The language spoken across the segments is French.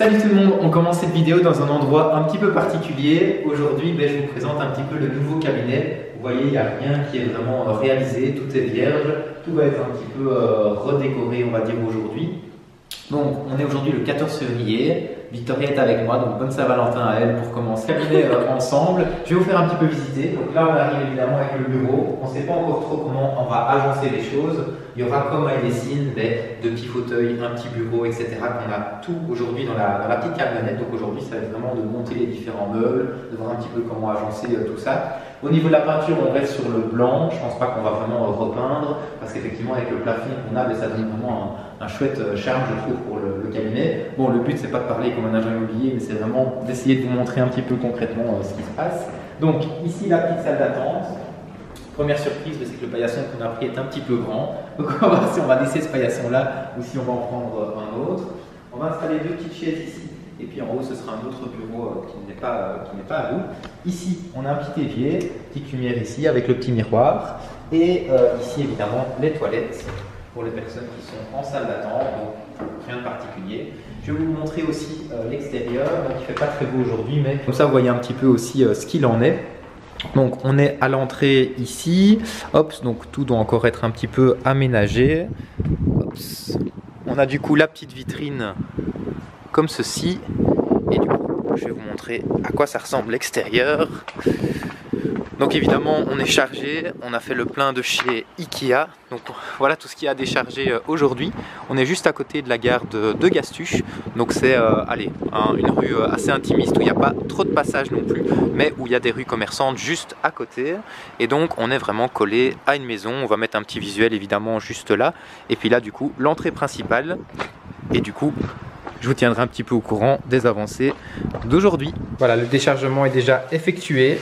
Salut tout le monde, on commence cette vidéo dans un endroit un petit peu particulier. Aujourd'hui, je vous présente un petit peu le nouveau cabinet. Vous voyez, il n'y a rien qui est vraiment réalisé, tout est vierge. Tout va être un petit peu redécoré, on va dire, aujourd'hui. Donc, on est aujourd'hui le 14 février. Victoria est avec moi, donc bonne Saint-Valentin à elle pour commencer cabinet ensemble. Je vais vous faire un petit peu visiter. Donc là, on arrive évidemment avec le bureau. On ne sait pas encore trop comment on va agencer les choses. Il y aura comme à Elessine de petits fauteuils, un petit bureau, etc. qu'on a tout aujourd'hui dans la petite camionnette. Donc aujourd'hui, ça va être vraiment de monter les différents meubles, de voir un petit peu comment agencer tout ça. Au niveau de la peinture, on reste sur le blanc. Je ne pense pas qu'on va vraiment repeindre parce qu'effectivement, avec le plafond qu'on a, ça donne vraiment un chouette charme, je trouve, pour le cabinet. Bon, le but, c'est pas de parler comme un agent immobilier, mais c'est vraiment d'essayer de vous montrer un petit peu concrètement ce qui se passe. Donc, ici, la petite salle d'attente. Première surprise, c'est que le paillasson qu'on a pris est un petit peu grand. Donc, on va voir si on va laisser ce paillasson-là ou si on va en prendre un autre. On va installer deux petites chaises ici. Et puis en haut, ce sera un autre bureau qui n'est pas à nous. Ici, on a un petit évier, petite lumière ici avec le petit miroir. Et ici, évidemment, les toilettes pour les personnes qui sont en salle d'attente. Donc, rien de particulier. Je vais vous montrer aussi l'extérieur. Donc, il ne fait pas très beau aujourd'hui, mais comme ça, vous voyez un petit peu aussi ce qu'il en est. Donc, on est à l'entrée ici. Hop, donc tout doit encore être un petit peu aménagé. Hops. On a du coup la petite vitrine comme ceci, et du coup je vais vous montrer à quoi ça ressemble l'extérieur. Donc évidemment on est chargé, on a fait le plein de chez Ikea, donc voilà tout ce qu'il y a à décharger aujourd'hui. On est juste à côté de la gare de Gastuche, donc c'est une rue assez intimiste où il n'y a pas trop de passages non plus, mais où il y a des rues commerçantes juste à côté, et donc on est vraiment collé à une maison. On va mettre un petit visuel évidemment juste là, et puis là du coup l'entrée principale, et du coup je vous tiendrai un petit peu au courant des avancées d'aujourd'hui. Voilà, le déchargement est déjà effectué.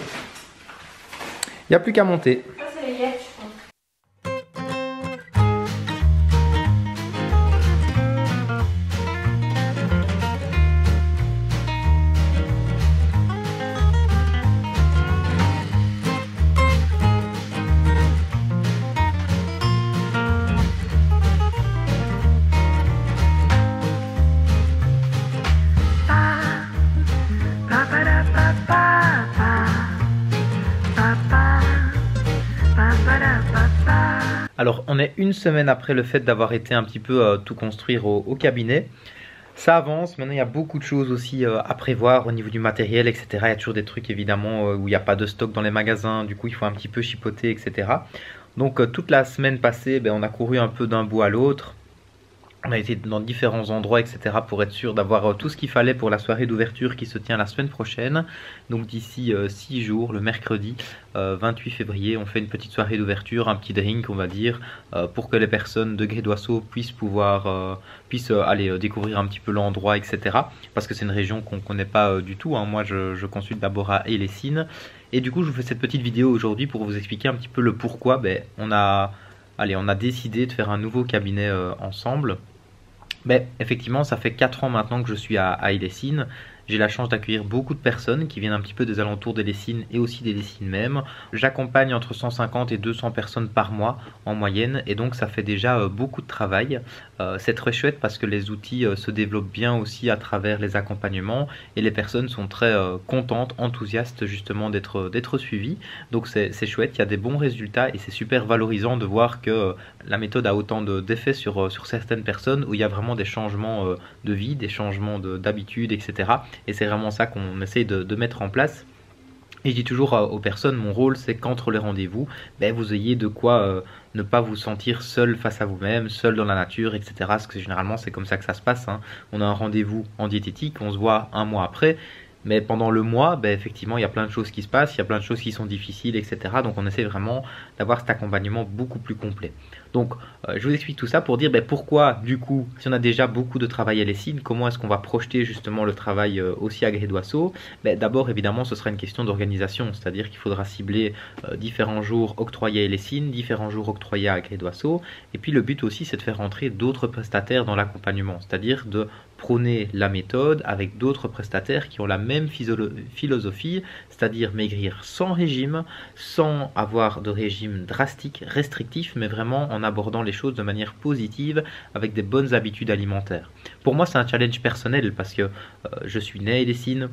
Il n'y a plus qu'à monter. Ça, c'est les yettes, je pense. Alors, on est une semaine après le fait d'avoir été un petit peu tout construire au cabinet. Ça avance, maintenant il y a beaucoup de choses aussi à prévoir au niveau du matériel, etc. Il y a toujours des trucs évidemment où il n'y a pas de stock dans les magasins, du coup il faut un petit peu chipoter, etc. Donc toute la semaine passée, on a couru un peu d'un bout à l'autre. On a été dans différents endroits, etc. pour être sûr d'avoir tout ce qu'il fallait pour la soirée d'ouverture qui se tient la semaine prochaine. Donc d'ici 6 jours, le mercredi 28 février, on fait une petite soirée d'ouverture, un petit drink on va dire, pour que les personnes de Grédoisseau puissent aller découvrir un petit peu l'endroit, etc. Parce que c'est une région qu'on ne connaît pas du tout. Moi je consulte d'abord à Elessine. Et du coup je vous fais cette petite vidéo aujourd'hui pour vous expliquer un petit peu le pourquoi on a décidé de faire un nouveau cabinet ensemble. Effectivement, ça fait 4 ans maintenant que je suis à Elessine. J'ai la chance d'accueillir beaucoup de personnes qui viennent un petit peu des alentours d'Elessine et aussi d'Elessine même. J'accompagne entre 150 et 200 personnes par mois en moyenne, et donc ça fait déjà beaucoup de travail. C'est très chouette parce que les outils se développent bien aussi à travers les accompagnements, et les personnes sont très contentes, enthousiastes justement d'être suivies. Donc c'est chouette, il y a des bons résultats et c'est super valorisant de voir que la méthode a autant d'effets sur certaines personnes où il y a vraiment des changements de vie, des changements d'habitude, etc. Et c'est vraiment ça qu'on essaye de mettre en place. Et je dis toujours aux personnes, mon rôle c'est qu'entre les rendez-vous, vous ayez de quoi ne pas vous sentir seul face à vous-même, seul dans la nature, etc. Parce que généralement c'est comme ça que ça se passe. On a un rendez-vous en diététique, on se voit un mois après. Mais pendant le mois, effectivement, il y a plein de choses qui se passent, il y a plein de choses qui sont difficiles, etc. Donc on essaie vraiment d'avoir cet accompagnement beaucoup plus complet. Donc je vous explique tout ça pour dire pourquoi, du coup, si on a déjà beaucoup de travail à Elessine, comment est-ce qu'on va projeter justement le travail aussi à Grédoisseau. D'abord, évidemment, ce sera une question d'organisation, c'est-à-dire qu'il faudra cibler différents jours octroyés à Elessine, différents jours octroyés à Grédoisseau. Et puis le but aussi, c'est de faire rentrer d'autres prestataires dans l'accompagnement, c'est-à-dire de prôner la méthode avec d'autres prestataires qui ont la même philosophie, c'est-à-dire maigrir sans régime, sans avoir de régime drastique, restrictif, mais vraiment en abordant les choses de manière positive avec des bonnes habitudes alimentaires. Pour moi, c'est un challenge personnel parce que je suis né à Hellessine.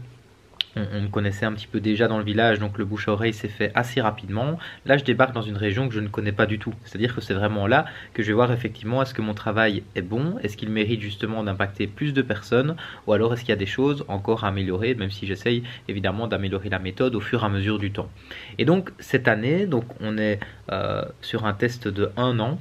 On me connaissait un petit peu déjà dans le village, donc le bouche à oreille s'est fait assez rapidement. Là, je débarque dans une région que je ne connais pas du tout. C'est-à-dire que c'est vraiment là que je vais voir effectivement est-ce que mon travail est bon, est-ce qu'il mérite justement d'impacter plus de personnes, ou alors est-ce qu'il y a des choses encore à améliorer, même si j'essaye évidemment d'améliorer la méthode au fur et à mesure du temps. Et donc cette année, donc on est sur un test de 1 an,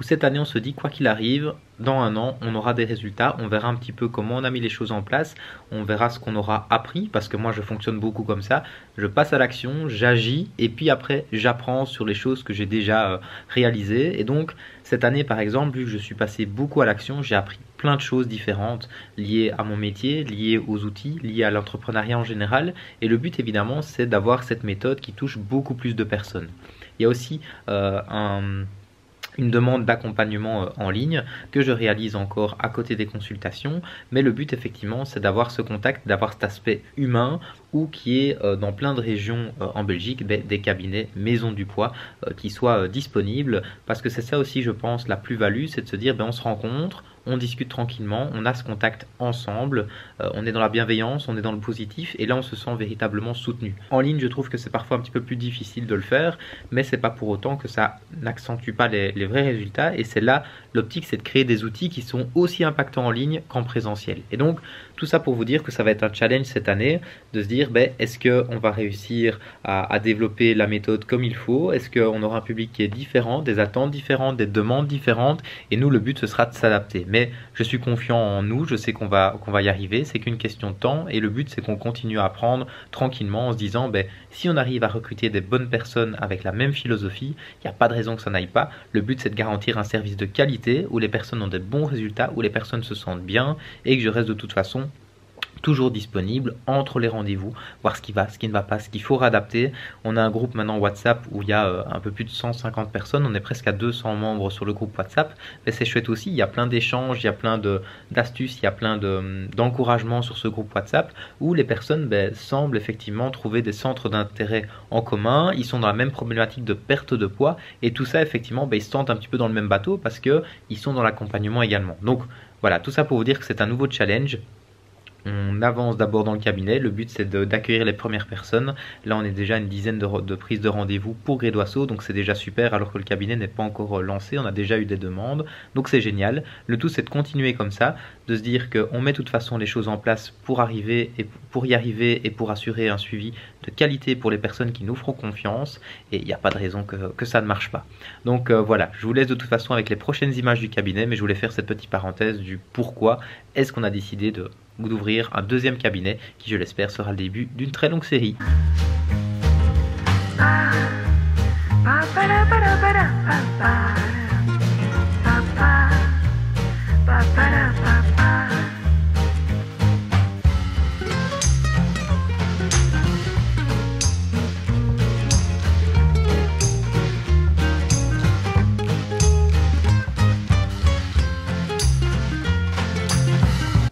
où cette année on se dit quoi qu'il arrive, dans 1 an on aura des résultats, on verra un petit peu comment on a mis les choses en place, on verra ce qu'on aura appris, parce que moi je fonctionne beaucoup comme ça, je passe à l'action, j'agis et puis après j'apprends sur les choses que j'ai déjà réalisées. Et donc cette année par exemple, vu que je suis passé beaucoup à l'action, j'ai appris plein de choses différentes liées à mon métier, liées aux outils, liées à l'entrepreneuriat en général, et le but évidemment c'est d'avoir cette méthode qui touche beaucoup plus de personnes. Il y a aussi une demande d'accompagnement en ligne que je réalise encore à côté des consultations, mais le but effectivement c'est d'avoir ce contact, d'avoir cet aspect humain, ou qui est dans plein de régions en Belgique des cabinets maison du poids qui soient disponibles, parce que c'est ça aussi je pense la plus-value, c'est de se dire on se rencontre, on discute tranquillement, on a ce contact ensemble, on est dans la bienveillance, on est dans le positif, et là on se sent véritablement soutenu. En ligne, je trouve que c'est parfois un petit peu plus difficile de le faire, mais c'est pas pour autant que ça n'accentue pas les vrais résultats, et c'est là l'optique, c'est de créer des outils qui sont aussi impactants en ligne qu'en présentiel. Et donc tout ça pour vous dire que ça va être un challenge cette année, de se dire est-ce qu'on va réussir à développer la méthode comme il faut, est-ce qu'on aura un public qui est différent, des attentes différentes, des demandes différentes, et nous le but ce sera de s'adapter. Mais je suis confiant en nous, je sais qu'on va y arriver, c'est qu'une question de temps, et le but c'est qu'on continue à apprendre tranquillement en se disant si on arrive à recruter des bonnes personnes avec la même philosophie, il n'y a pas de raison que ça n'aille pas. Le but c'est de garantir un service de qualité où les personnes ont des bons résultats, où les personnes se sentent bien, et que je reste de toute façon toujours disponible entre les rendez-vous, voir ce qui va, ce qui ne va pas, ce qu'il faut réadapter. On a un groupe maintenant WhatsApp où il y a un peu plus de 150 personnes, on est presque à 200 membres sur le groupe WhatsApp, mais c'est chouette aussi, il y a plein d'échanges, il y a plein d'astuces, il y a plein d'encouragements sur ce groupe WhatsApp où les personnes semblent effectivement trouver des centres d'intérêt en commun, ils sont dans la même problématique de perte de poids, et tout ça effectivement ils se sentent un petit peu dans le même bateau parce qu'ils sont dans l'accompagnement également. Donc voilà, tout ça pour vous dire que c'est un nouveau challenge. On avance d'abord dans le cabinet, le but c'est d'accueillir les premières personnes. Là on est déjà une dizaine de prises de rendez-vous pour Grédoisseau, donc c'est déjà super, alors que le cabinet n'est pas encore lancé, on a déjà eu des demandes, donc c'est génial. Le tout c'est de continuer comme ça, de se dire qu'on met de toute façon les choses en place pour y arriver et pour assurer un suivi de qualité pour les personnes qui nous feront confiance, et il n'y a pas de raison que ça ne marche pas. Donc voilà, je vous laisse de toute façon avec les prochaines images du cabinet, mais je voulais faire cette petite parenthèse du pourquoi est-ce qu'on a décidé d'ouvrir un deuxième cabinet qui, je l'espère, sera le début d'une très longue série.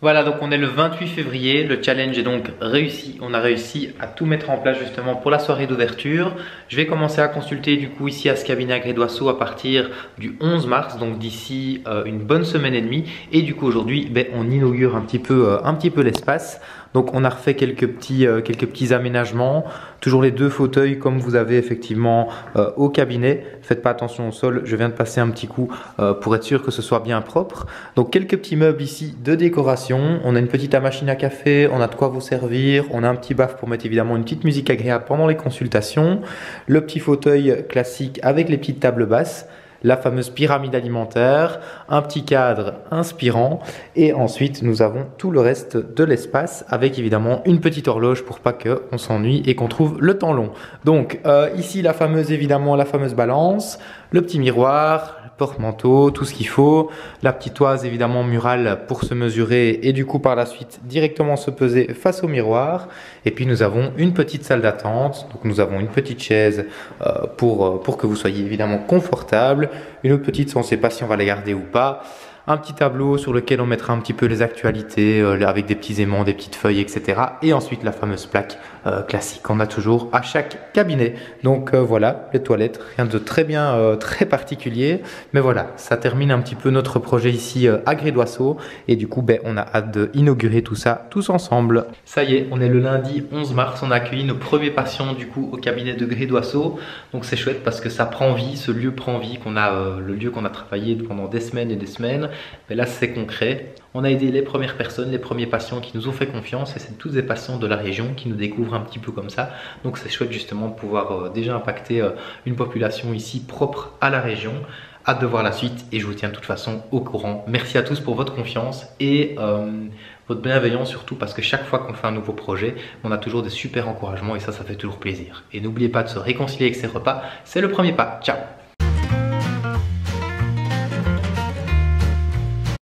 Voilà, donc on est le 28 février, le challenge est donc réussi, on a réussi à tout mettre en place justement pour la soirée d'ouverture. Je vais commencer à consulter du coup ici à ce cabinet à Grédoisseau à partir du 11 mars, donc d'ici une bonne semaine et demie. Et du coup aujourd'hui, on inaugure un petit peu l'espace. Donc on a refait quelques petits aménagements, toujours les 2 fauteuils comme vous avez effectivement au cabinet. Faites pas attention au sol, je viens de passer un petit coup pour être sûr que ce soit bien propre. Donc quelques petits meubles ici de décoration, on a une petite machine à café, on a de quoi vous servir, on a un petit baf pour mettre évidemment une petite musique agréable pendant les consultations, le petit fauteuil classique avec les petites tables basses, la fameuse pyramide alimentaire, un petit cadre inspirant, et ensuite nous avons tout le reste de l'espace avec évidemment une petite horloge pour pas qu'on s'ennuie et qu'on trouve le temps long. Donc ici la fameuse balance, le petit miroir, porte-manteau, tout ce qu'il faut, la petite toise évidemment murale pour se mesurer et du coup par la suite directement se peser face au miroir. Et puis nous avons une petite salle d'attente, donc nous avons une petite chaise pour que vous soyez évidemment confortable, une autre petite, on ne sait pas si on va la garder ou pas. un petit tableau sur lequel on mettra un petit peu les actualités avec des petits aimants, des petites feuilles, etc. Et ensuite la fameuse plaque classique qu'on a toujours à chaque cabinet. Donc voilà, les toilettes, rien de très bien, très particulier. Mais voilà, ça termine un petit peu notre projet ici à Grédoisseau. Et du coup, on a hâte d'inaugurer tout ça tous ensemble. Ça y est, on est le lundi 11 mars. On a accueilli nos premiers patients du coup au cabinet de Grédoisseau. Donc c'est chouette parce que ça prend vie, ce lieu prend vie, qu'on a le lieu qu'on a travaillé pendant des semaines et des semaines. Mais là, c'est concret. On a aidé les premières personnes, les premiers patients qui nous ont fait confiance et c'est tous des patients de la région qui nous découvrent un petit peu comme ça. Donc c'est chouette justement de pouvoir déjà impacter une population ici propre à la région. Hâte de voir la suite et je vous tiens de toute façon au courant. Merci à tous pour votre confiance et votre bienveillance surtout parce que chaque fois qu'on fait un nouveau projet, on a toujours des super encouragements et ça fait toujours plaisir. Et n'oubliez pas de se réconcilier avec ces repas, c'est le premier pas. Ciao!